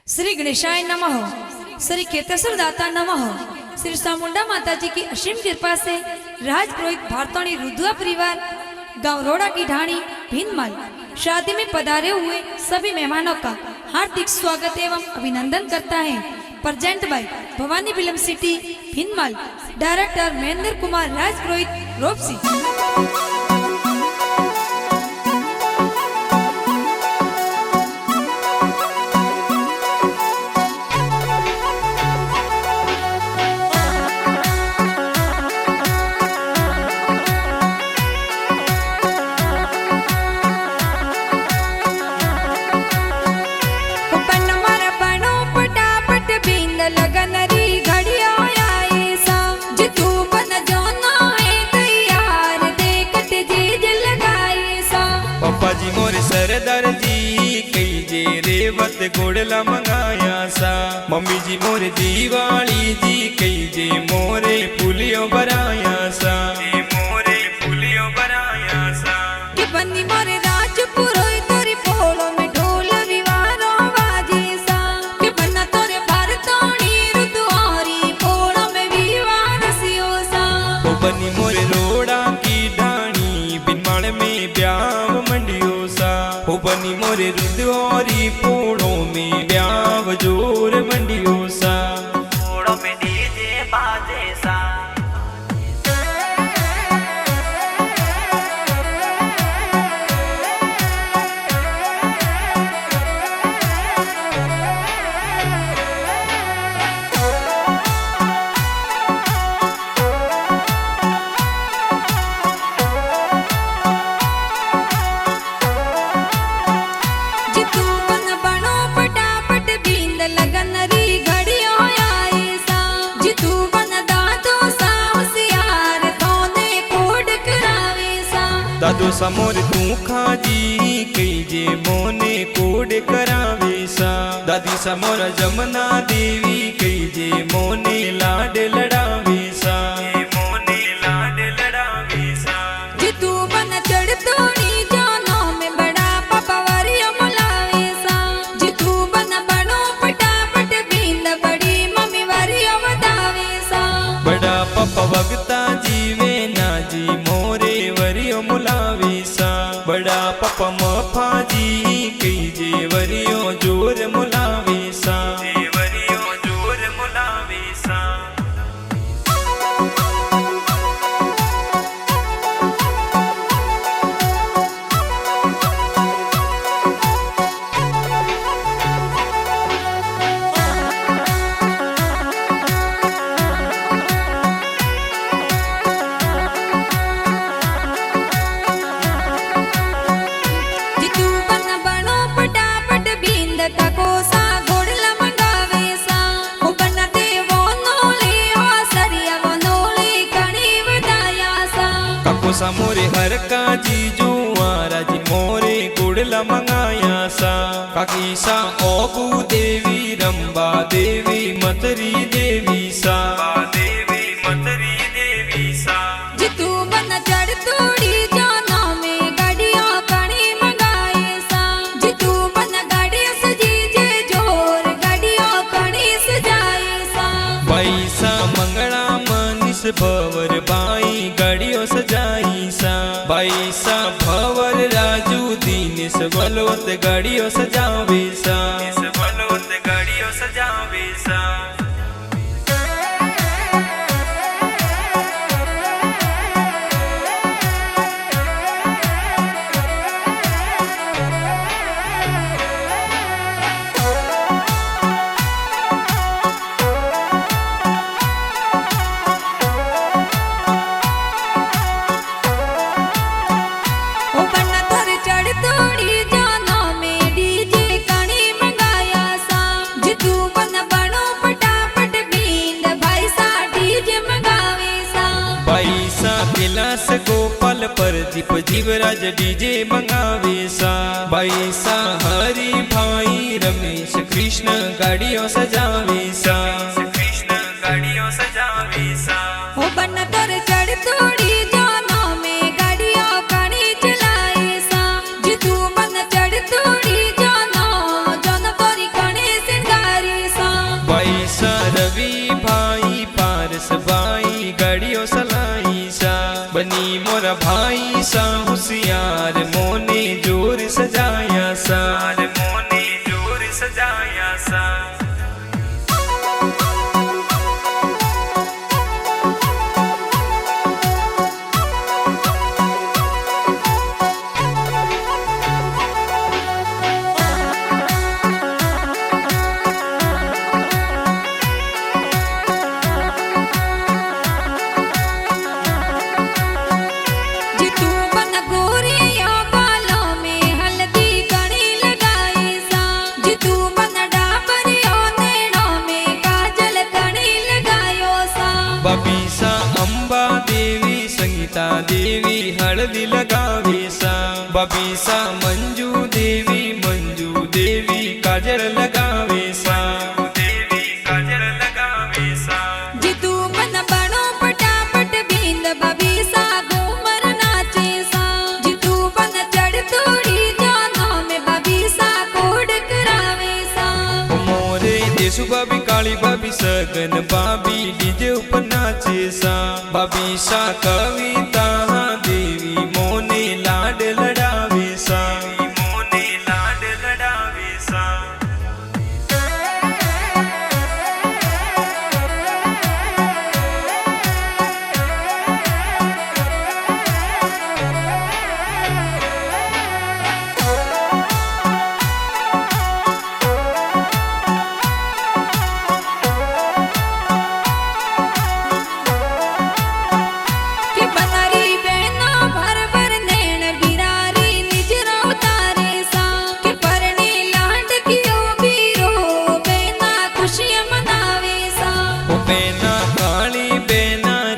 श्री गणेशाय नमः। श्री केतसर दाता नमः। श्री चामुंडा माता जी की असीम कृपा से राजपुरोहित भारतोणी रुद्वा परिवार गांव रोड़ा की ढाणी भीनमाल शादी में पधारे हुए सभी मेहमानों का हार्दिक स्वागत एवं अभिनंदन करता है। Present by Bhavani film city Bhinmal, director Mahendra Kumar Rajpurohit Ropsi. जी मोर सरदार जी कई जे रेवत गोड़ला मंगाया सा। मम्मी जी मोर दीवाली जी कई जे मोरे फूलियो बराया सा। मोरे फूलियो बराया सा कि बन्नी मोरे राजपुरोहित तोरी पोलो में ढोल विवारो बाजे सा। कि बन्ना तोरे भारतोणी रुद्वारी पोलो में विवार सियो सा। ओ बन्नी मोरे रोड़ा की ढाणी बिनमाल में ब्याव मंडियो सा। ओ बनी मोरे रुद्वारी पोड़ों में ब्याव जोर मंडियो सा। पोड़ों में डीजे बाजे सा। दादो समोर तू खाजी कई जे मोने कोड करावे सा। दादी समोर जमुना देवी कई जे मोने लाड लड़ावे सा। मोने लाड लड़ावे सा जितू बन चढ़ तोड़ी जानो में बड़ा पापा वारिया मुलावे सा। जितू बन बनो पटापट बींद बड़ी मम्मी वारिया वदावे सा। बड़ा पापा वगता जीवे ना जी मोरे वरियो मुलावे सा। बड़ा पापा मफा जी कई जे वरियो जोर मुलावे सा। वरियो जोर मुलावे सा। समोरे हर का जी जुआरा जी मोरे गुड़ला मंगाया सा। काकी सा ओबू देवी रंबा देवी मतरी देवी सा। देवी मतरी देवी सा जितू बन चढ़ तोड़ी जानो में गाड़िया कणी मंगाए सा। जितू बन गाड़िया सजी जे जोर गाड़िया कणी सजाए सा। भाई सा मंगला मनीष भवर बाई गाड़ियों सजाई सा। भाई सा भवर राजू दीनेश बलोत गाड़ियों सजावे सा। बलोत गाड़ियों सजावे सा। गोपाल प्रदीप जीवराज डीजे मंगावे सा। भाई सा हरि भाई रमेश कृष्ण गाड़ियों सजावे सा। कृष्ण गाड़ियों सजावे सा। ओ बन तर चढ़ तोड़ी जानो में गाड़िया कणी चलाए सा। जितू बन चढ़ तोड़ी जानो जन तोरी कणी सिंगा भाई गाड़ियों सलाई सा बनी मोरा भाई सा होशियार मोने जोर सजाया सा मोने जोर सजाया सा बबीसा अंबा देवी संगीता देवी हल्दी लगावे सा बबीसा मंजू देवी काजल लगावे सा देवी काजल लगावे सा जितू बन बनो पटापट बींद बबीसा घूमर नाचे सा जितू बन चढ़ तोड़ी जानो में बबीसा कोड करावे सा मोरे देसु बाबी काली बाबी सगन बाबी डीजे ऊपर नाचे सा बबीसा कविता देवी मोने लाड लड़ावे सा मोने लाड लड़ावे सा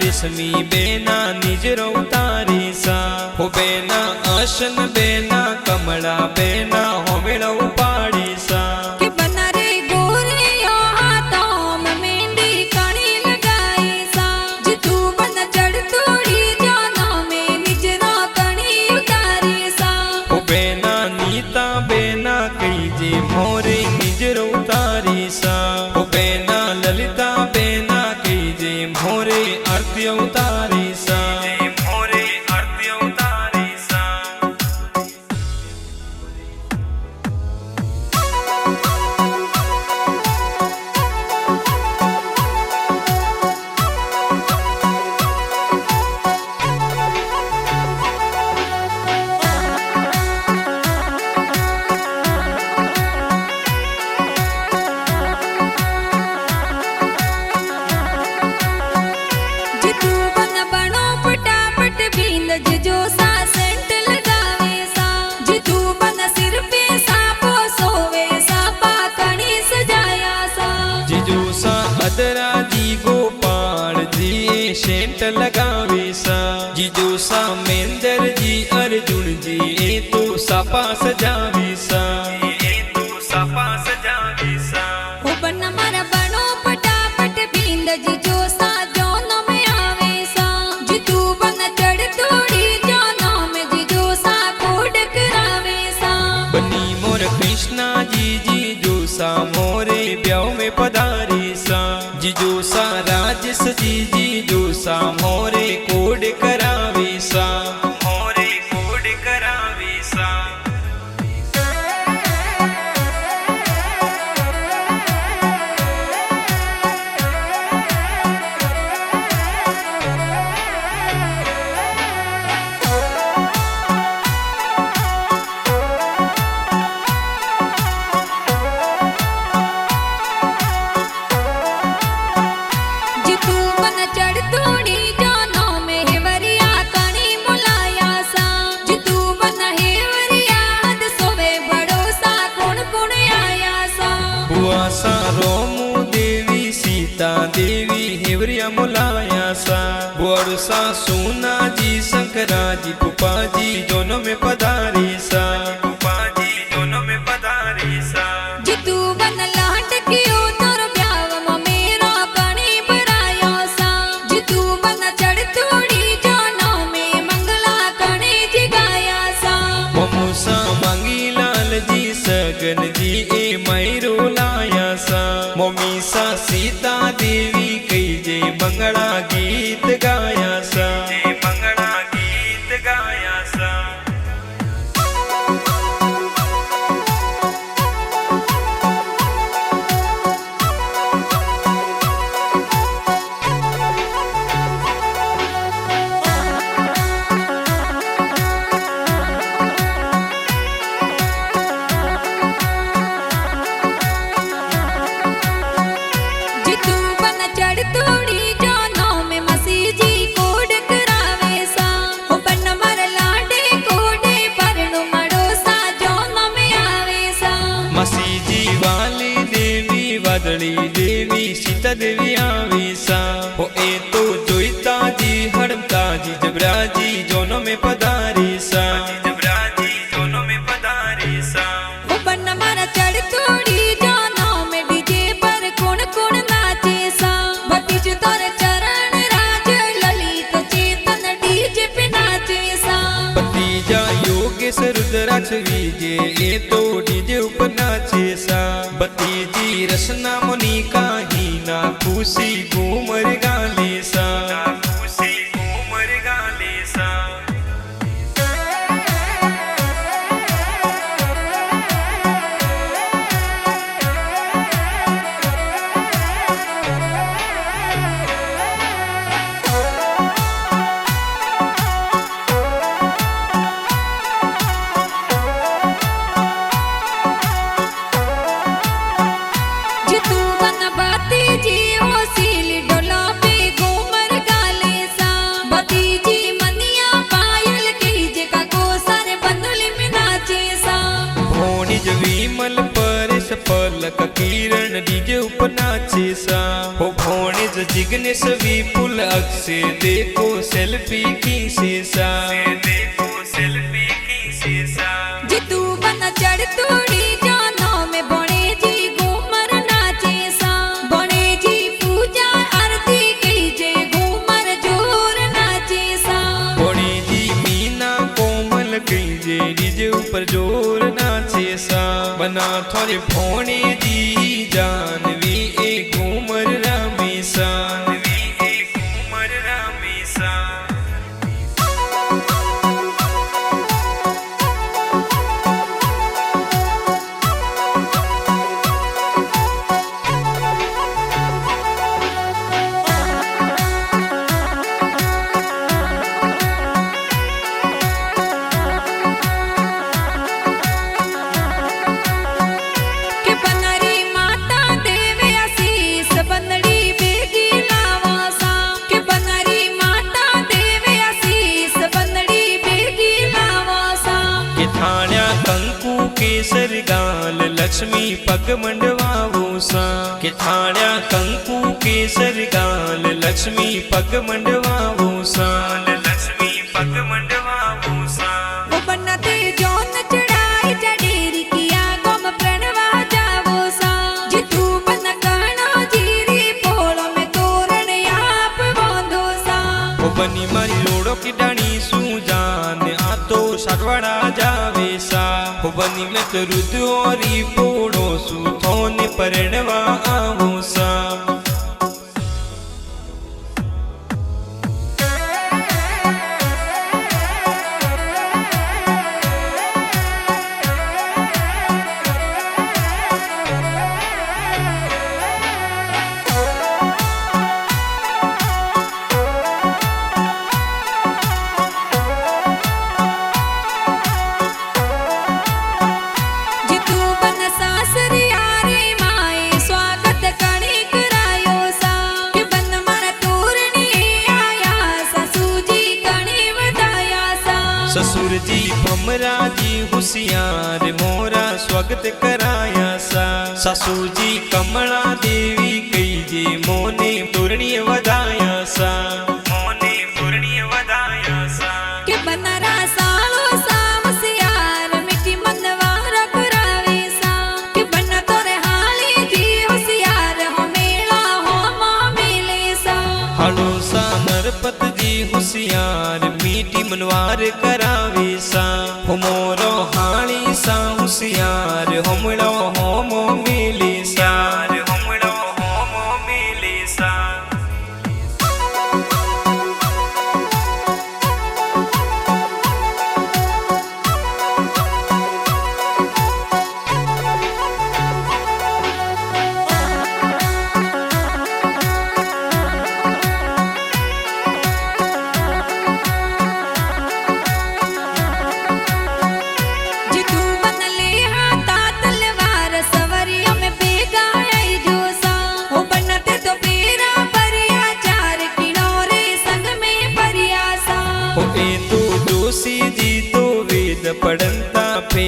रेशमी बेना निजरो उतारी सा हो बेना आशन बेना कमला बेना हो मेरा उपाड़ी सा कि बना रे गोरे यो हाथों में मेहंदी कणी लगाई सा जितू बन चढ़ तोड़ी जानो में निजरो कणी उतारी सा हो बेना नीता बेना कई जे मोरे निजरो उतारी सा हो बेना ललिता बेना कई जे मोरे आरती उतारी सा मोरे आरती उतारी सा जितू बन बनो पटापट बींद जिजो सा सेंट लगावे सा जितू बन सिर पे सापो सोवे सा पाकणी सजाया सा जिजू सा अदरा जी गोपाल जी सेंट लगावे सा जिजू सा मेंदर जी अर्जुन जी ए तो सापा सजावे सा ए तो सापा सजावे सा ओ बन मर बनो पटापट बींद जिजो सा जोनो में आवे सा जितू बन चढ़ तोड़ी जानो में जिजो सा कोड करावे सा बनी मोर कृष्णा जी जिजू सा मोरे ब्याह में पधारी सा जिजू सा राजेश जी जिजू सा मोरे कोड करावे सा मोरे कोड करावे सा जितू बन चढ़ तोड़ी जानो में हेवरिया कणी मुलाया सा जितू बन हेवरिया हद सोवे बड़ो सा कुण आया सा बुआ सा रोमू देवी सीता देवी हेवरिया मुलाया सा बुआड़ सा सोना जी शंकरा जी पुपा जी दोनों में पधारी सा पुपा जी दोनों में पधारी सा जितू बन लाट कियो तोर ब्याव में मेरा कणी भरायो सा जितू बन चढ़ तोड़ी जानो में मंगला कणी जिगाया सा ममूसा मांगी लाल जी सगन जी ए मैरो लाया सा मम्मी सा सीता देवी कई जे મંગળા ગીત ગાયા સા જે મંગળા ગીત ગાયા સા મસીજી વાલી દેવી વાદળી દેવી સીતા દેવી આવી સા હો એ તો જોઈતાજી હડમતાજી જબરાજી જોનો મેં પધારી સા જબરાજી જોનો મેં પધારી સા ભતીજા યોગેશ રુદ્રાક્ષ વિજે એ તો ડીજે ઉપર નાચે સા ભતીજી રસના મોનિકા હીના ખુશી ઘૂમર ગાલે સા ખુશી ઉમર ગાલે સા વિમલ પરેશ પલક કિરણ ડીજે ઉપર નાચે સા હો ભોણેજ જિગ્નેશ વિપુલ અક્ષય દેખો સેલ્ફી ખીંચે સા देखो सेल्फी खींचे सा ભોણેજી મીના કોમલ કહીજે ડીજે ઉપર જોર નાચે સા બના થોરે ભોણેજી જાનવી એ ઘૂમર રામી સા एक उमर रामी सा કેસર ગાલ લક્ષ્મી પગ મંડવાવો સા કે થાળ્યા કંકુ કેસર ગાલ લક્ષ્મી પગ મંડવાવો સા लक्ष्मी पग मंडवा भूसा બની મારી લોડો કી ડાણી શું જાન આ તો સારવાડા જાવે સા હો બની મેં તો રુદ્રોરી પોડો શું થોને પરણવા આવો સા સસુરજી ભમરાજી હોશિયાર મોરા સ્વાગત કરાયા સા સાસુજી કમળા દેવી કહીજે મોને તોરણીએ વધાયા સા मोने पूर्णिय वदाया सा હાડો સા નરપતજી હોશિયાર મીઠી મનવાર કરાવે સા હો મોરો હાળી સા હોશિયાર હમણો હોમો મિલે સા हमड़ो होमो मिले सा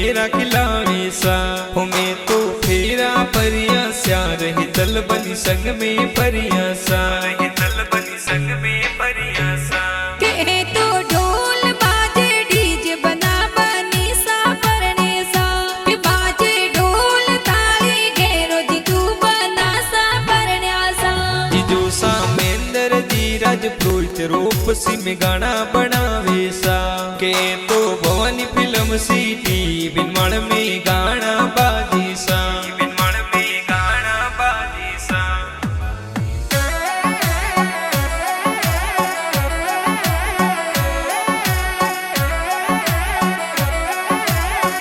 फेरा खिलावे सा हो मैं तो फेरा परिया स्या रही दल बनी संग में परिया सा रही दल बनी संग में परिया सा के तो ढोल बाजे डीजे बना बनी सा परने सा के बाजे ढोल ताली घेरो जीजू बना सा परण्या सा जीजू सा मेंदर जी राज प्रोहित रूप सी में गाना बनावे सा के तो भवानी फिल्म सिटी बिनवाड़ में गाना